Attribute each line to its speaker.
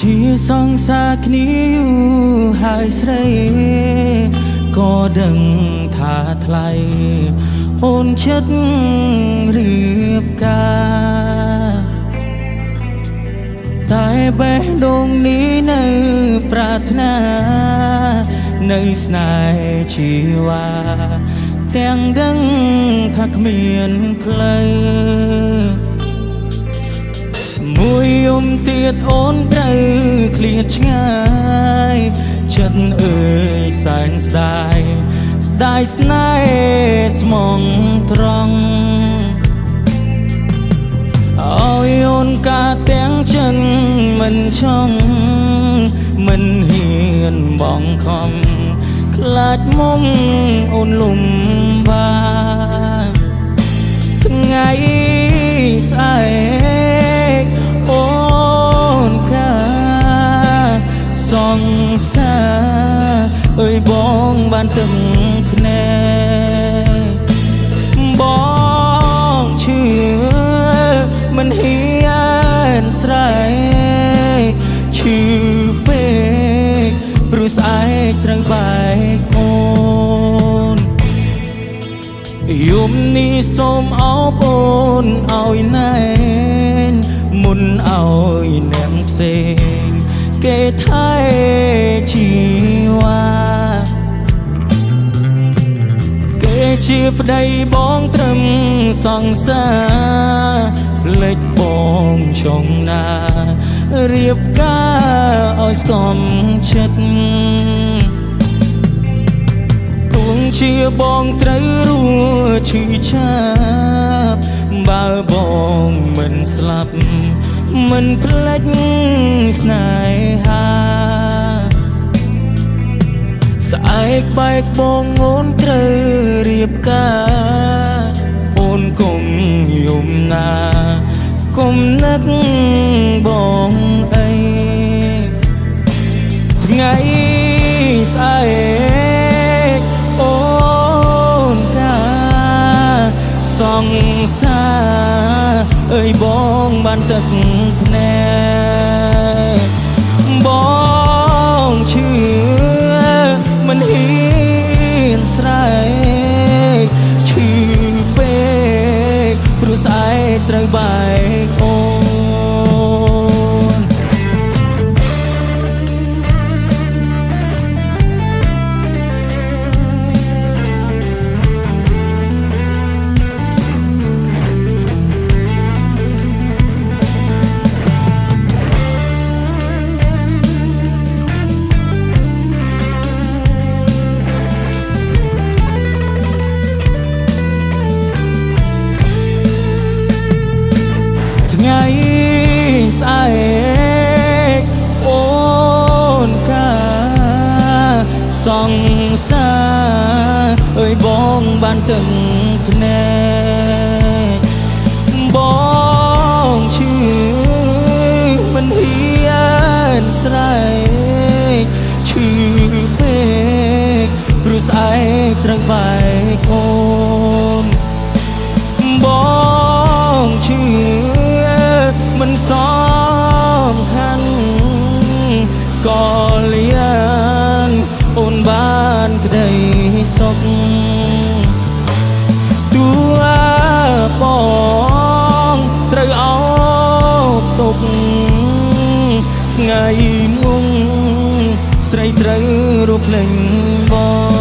Speaker 1: ជាសង្សារគ្នាយូរហើយស្រីក៏ដឹងថាថ្លៃអូនចិត្តរៀបការតែបេះដូងនេះនៅប្រាថ្នានៅស្នេហ៍ជីវ៉ាទាំងដឹងថាគ្មានផ្លូវមួយយំទៀតអូនត្រូវឃ្លាតឆ្ងាយចិត្តអើយសែនស្ដាយស្ដាយស្នេហ៍ស្មងត្រង់ឲ្យអូនកាទាំងចិនមិនចង់មិនហ៊ានបងខំខ្លាចមុំអូនលំបាថ្ងៃស្អែកអូនកាសង្សារអើយបងបានទឹកភ្នែកបងឈឺមិនហ៊ានស្រែកឈឺពេកព្រោះស្អែកត្រូវបែកអូនយំនេះសូមអោបអូនឲ្យណែនមុនឲ្យអ្នកផ្សេងគេថែជីវ៉ាគេជាប្តីបងត្រឹមសង្សារភ្លេចបងចង់ណារៀបការឲ្យស្គមចិត្តទួងជាបងត្រូវរួឈឺចាប់បើបងមិនស្លាប់មិនភ្លេចស្នេហាស្អែកបែកបងអូនត្រូវរៀបការអូនគុំយំណាគុំនឹកបងអីថ្ងៃស្អែកអូនកាសង្សារអើយបងបានទឹកភ្នែកបងឈឺមិនហ៊ានស្រែកឈឺពេកព្រោះស្អែកត្រូវបែកអូនថ្ងៃស្អែកអូនកាសង្សារអើយបងបានទឹកភ្នែកបងឈឺមិនហ៊ានស្រែកឈឺពេកព្រោះស្អែកត្រូវបែកអូនបងឈឺមិនសំខាន់ក៏លៀងអូនបានក្តីសុខតួបងត្រូវអោបទុកថ្ងៃងងស្រីត្រូវរੂភ្លេងបង